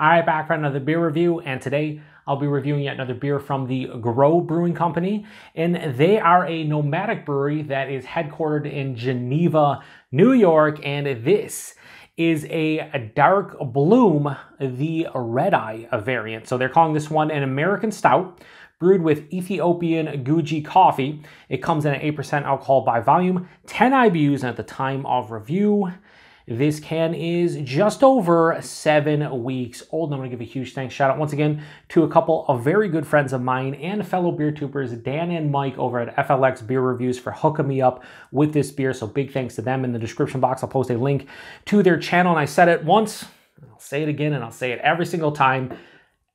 All right, back for another beer review, and today I'll be reviewing yet another beer from the Grow Brewing Company, and they are a nomadic brewery that is headquartered in Geneva, New York, and this is a dark bloom, the red eye variant. So they're calling this one an American Stout, brewed with Ethiopian Guji coffee. It comes in at 8% alcohol by volume, 10 IBUs, and at the time of review, this can is just over 7 weeks old. And I'm going to give a huge thanks, shout out once again to a couple of very good friends of mine and fellow beer tubers, Dan and Mike over at FLX Beer Reviews, for hooking me up with this beer. So big thanks to them. In the description box, I'll post a link to their channel. And I said it once, I'll say it again, and I'll say it every single time.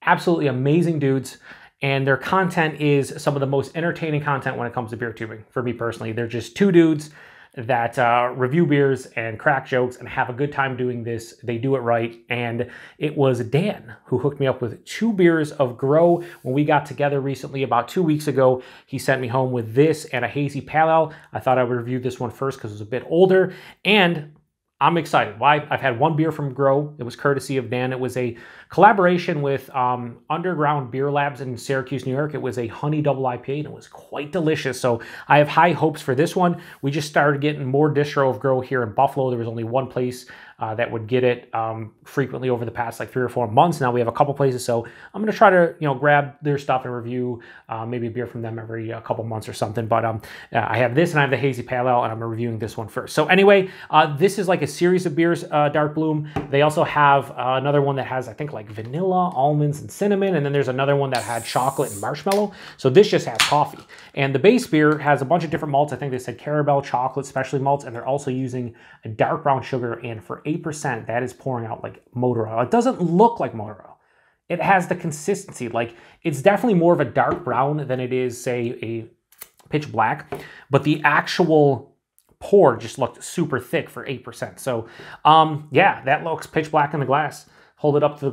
Absolutely amazing dudes. And their content is some of the most entertaining content when it comes to beer tubing for me personally. They're just two dudes that review beers and crack jokes and have a good time doing this. They do it right. And it was Dan who hooked me up with 2 beers of Grow when we got together recently about 2 weeks ago. He sent me home with this and a hazy pale ale. I thought I would review this one first because it was a bit older, and I'm excited. Why? I've had one beer from Grow. It was courtesy of Dan. It was a collaboration with Underground Beer Labs in Syracuse, New York. It was a honey double IPA, and it was quite delicious. So I have high hopes for this one. We just started getting more distro of Grow here in Buffalo. There was only one place that would get it frequently over the past like 3 or 4 months. Now we have a couple places, so I'm going to try to grab their stuff and review maybe a beer from them every couple months or something. But I have this and I have the hazy pale ale, and I'm reviewing this one first. So anyway, this is like a series of beers, Dark Bloom. They also have another one that has, I think, like vanilla, almonds, and cinnamon, and then there's another one that had chocolate and marshmallow. So this just has coffee. And the base beer has a bunch of different malts. I think they said caramel, chocolate, specialty malts, and they're also using a dark brown sugar, and for 8%, that is pouring out like motor oil. It doesn't look like motor oil. It has the consistency. Like, it's definitely more of a dark brown than it is, say, a pitch black, but the actual pour just looked super thick for 8%. So, yeah, that looks pitch black in the glass. Hold it up to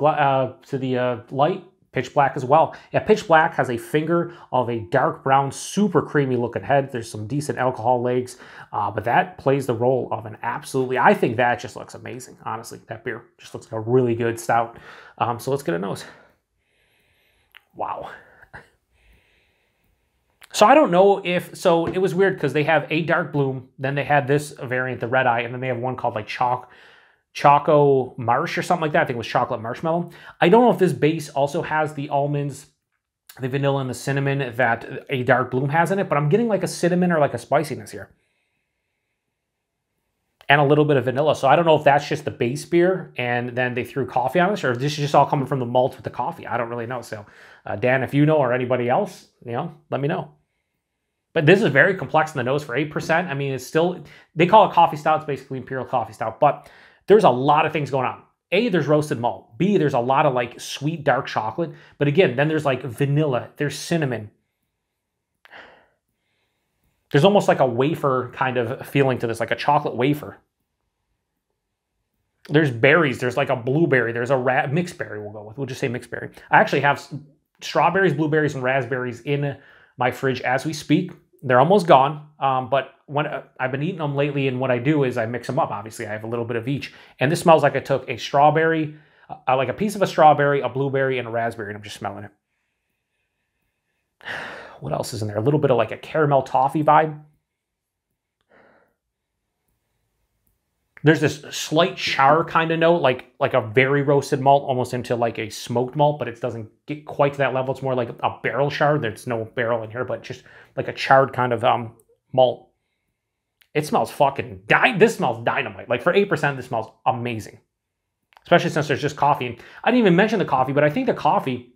the light. Pitch black as well. Yeah, pitch black has a finger of a dark brown, super creamy looking head. There's some decent alcohol legs, but that plays the role of an absolutely, I think that just looks amazing. Honestly, that beer just looks like a really good stout. So let's get a nose. Wow. So I don't know if, so it was weird because they have a dark bloom, then they had this variant, the red eye, and then they have one called like Choco Marsh or something like that. I think it was chocolate marshmallow. I don't know if this base also has the almonds, the vanilla, and the cinnamon that a dark bloom has in it, but I'm getting like a cinnamon or like a spiciness here. And a little bit of vanilla. So I don't know if that's just the base beer and then they threw coffee on this, or if this is just all coming from the malt with the coffee. I don't really know. So Dan, if you know, or anybody else, let me know. But this is very complex in the nose for 8%. I mean, it's still, they call it coffee stout. It's basically Imperial Coffee Stout, but there's a lot of things going on. A, there's roasted malt. B, there's a lot of like sweet dark chocolate. But again, then there's like vanilla. There's cinnamon. There's almost like a wafer kind of feeling to this, like a chocolate wafer. There's berries. There's like a blueberry. There's a mixed berry we'll go with. We'll just say mixed berry. I actually have strawberries, blueberries, and raspberries in my fridge as we speak. They're almost gone, but when I've been eating them lately, and what I do is I mix them up. Obviously, I have a little bit of each, and this smells like I took a strawberry, like a piece of a strawberry, a blueberry, and a raspberry, and I'm just smelling it. What else is in there? A little bit of like a caramel toffee vibe. There's this slight char kind of note, like a very roasted malt, almost into like a smoked malt, but it doesn't get quite to that level. It's more like a barrel char. There's no barrel in here, but just like a charred kind of malt. It smells fucking, this smells dynamite. Like for 8%, this smells amazing. Especially since there's just coffee. And I didn't even mention the coffee, but I think the coffee,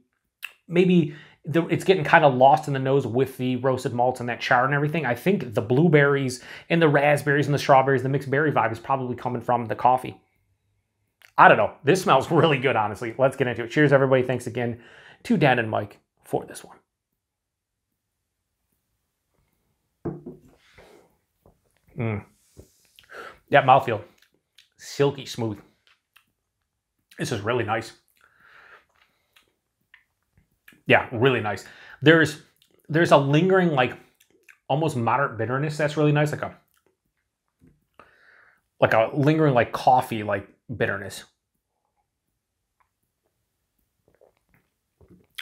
maybe it's getting kind of lost in the nose with the roasted malts and that char and everything. I think the blueberries and the raspberries and the strawberries, the mixed berry vibe is probably coming from the coffee. I don't know. This smells really good, honestly. Let's get into it. Cheers, everybody. Thanks again to Dan and Mike for this one. That mouthfeel, silky smooth. This is really nice. Yeah, really nice. There's a lingering, like almost moderate bitterness that's really nice, like a lingering like coffee like bitterness.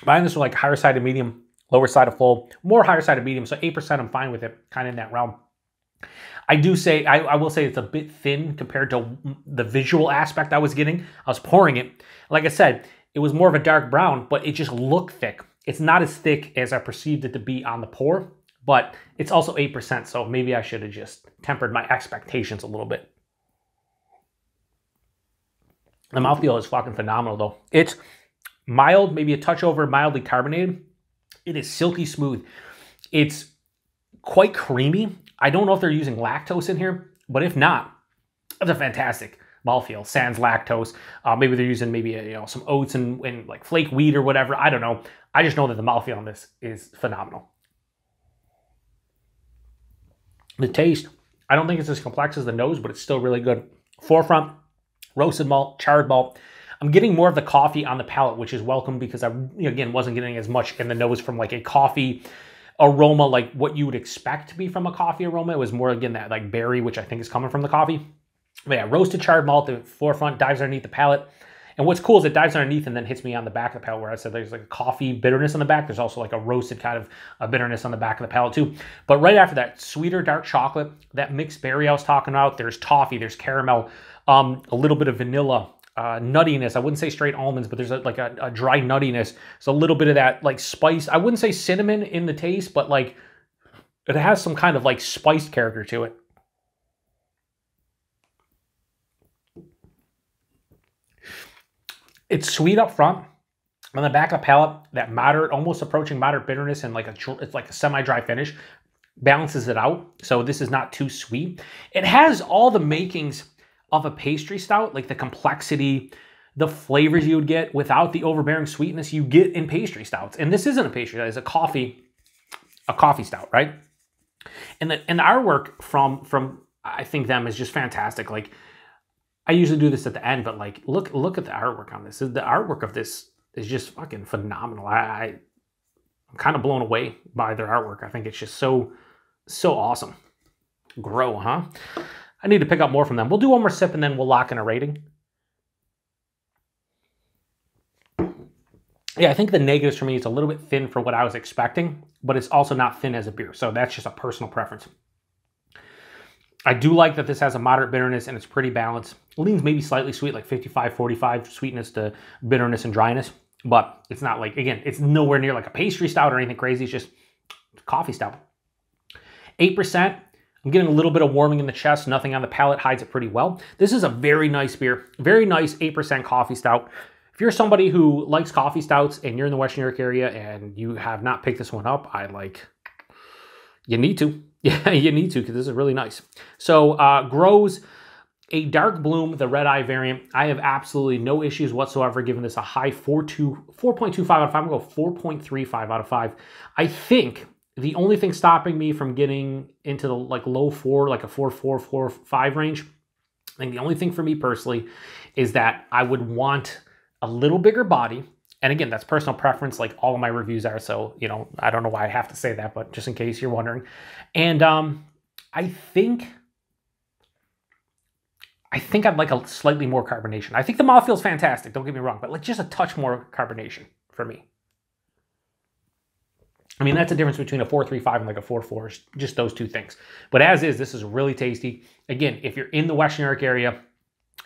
Buying this with like higher side of medium, lower side of full, more higher side of medium. So 8%, I'm fine with it, kind of in that realm. I do say, I will say it's a bit thin compared to the visual aspect I was getting. I was pouring it. Like I said, it was more of a dark brown, but it just looked thick. It's not as thick as I perceived it to be on the pour, but it's also 8%, so maybe I should have just tempered my expectations a little bit. The mouthfeel is fucking phenomenal, though. It's mild, maybe a touch over mildly carbonated. It is silky smooth. It's quite creamy. I don't know if they're using lactose in here, but if not, it's a fantastic mouthfeel. Sans lactose. Maybe they're using some oats and like flake wheat or whatever. I don't know. I just know that the mouthfeel on this is phenomenal. The taste, I don't think it's as complex as the nose, but it's still really good. Forefront, roasted malt, charred malt. I'm getting more of the coffee on the palate, which is welcome because I, again, wasn't getting as much in the nose from like a coffee aroma, like what you would expect to be from a coffee aroma. It was more, again, that like berry, which I think is coming from the coffee. But yeah, roasted charred malt, the forefront dives underneath the palate. And what's cool is it dives underneath and then hits me on the back of the palate, where I said there's like a coffee bitterness on the back. There's also like a roasted kind of a bitterness on the back of the palate too. But right after that, sweeter dark chocolate, that mixed berry I was talking about, there's toffee, there's caramel, a little bit of vanilla, nuttiness. I wouldn't say straight almonds, but there's a dry nuttiness. So a little bit of that like spice. I wouldn't say cinnamon in the taste, but like it has some kind of like spiced character to it. It's sweet up front. On the back of the palate, that moderate, almost approaching moderate bitterness and it's like a semi-dry finish balances it out. So this is not too sweet. It has all the makings of a pastry stout, like the complexity, the flavors you would get without the overbearing sweetness you get in pastry stouts. And this isn't a pastry stout, it's a coffee stout, right? And the artwork from I think them is just fantastic. Like, I usually do this at the end, but like, look at the artwork on this. The artwork of this is just fucking phenomenal. I'm kind of blown away by their artwork. I think it's just so awesome. Grow, huh? I need to pick up more from them. We'll do one more sip and then we'll lock in a rating. Yeah, I think the negatives for me, it's a little bit thin for what I was expecting, but it's also not thin as a beer. So that's just a personal preference. I do like that this has a moderate bitterness and it's pretty balanced. It leans maybe slightly sweet, like 55-45 sweetness to bitterness and dryness. But it's not like, again, it's nowhere near like a pastry stout or anything crazy. It's just coffee stout. 8%. I'm getting a little bit of warming in the chest. Nothing on the palate, hides it pretty well. This is a very nice beer. Very nice 8% coffee stout. If you're somebody who likes coffee stouts and you're in the Western New York area and you have not picked this one up, you need to. Yeah, you need to, because this is really nice. So Grow's a dark bloom, the red eye variant. I have absolutely no issues whatsoever giving this a high 4.25 out of 5. I'm going to go 4.35 out of 5. I think the only thing stopping me from getting into the like low 4, like a 4.4, 4.5 range, I think the only thing for me personally is that I would want a little bigger body. And again, that's personal preference, like all of my reviews are. So, I don't know why I have to say that, but just in case you're wondering. And I think I'd like a slightly more carbonation. I think the mouthfeel is fantastic, don't get me wrong, but like just a touch more carbonation for me. I mean, that's the difference between a 4.35 and like a 4.4, just those two things. But as is, this is really tasty. Again, if you're in the Western New York area,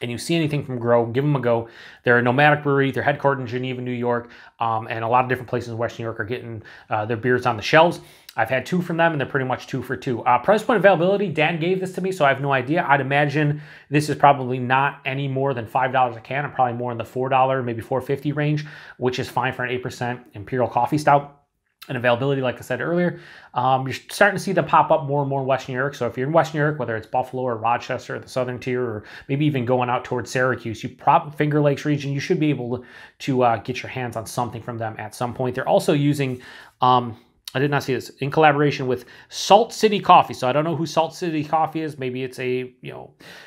and you see anything from Grow, give them a go. They're a nomadic brewery. They're headquartered in Geneva, New York, and a lot of different places in Western New York are getting their beers on the shelves. I've had 2 from them, and they're pretty much 2 for 2. Price point availability, Dan gave this to me, so I have no idea. I'd imagine this is probably not any more than $5 a can. I'm probably more in the $4, maybe $4.50 range, which is fine for an 8% Imperial Coffee Stout. And availability, like I said earlier, you're starting to see them pop up more and more in Western New York. So if you're in Western New York, whether it's Buffalo or Rochester or the southern tier, or maybe even going out towards Syracuse, Finger Lakes region, you should be able to get your hands on something from them at some point. They're also using, I did not see this, in collaboration with Salt City Coffee. So I don't know who Salt City Coffee is. Maybe it's a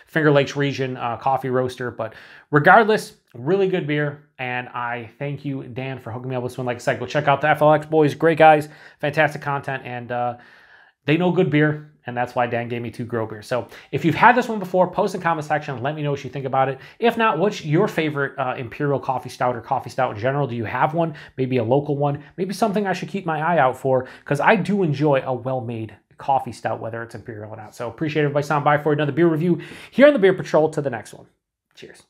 Finger Lakes region coffee roaster. But regardless, really good beer. And I thank you, Dan, for hooking me up with this one. Like I said, go check out the FLX boys. Great guys, fantastic content, and they know good beer. and that's why Dan gave me 2 Grow beers. So if you've had this one before, post in the comment section, let me know what you think about it. If not, what's your favorite Imperial Coffee Stout or Coffee Stout in general? Do you have one? Maybe a local one? Maybe something I should keep my eye out for, because I do enjoy a well-made coffee stout, whether it's Imperial or not. So appreciate everybody stopping by for another beer review here on the Beer Patrol. To the next one. Cheers.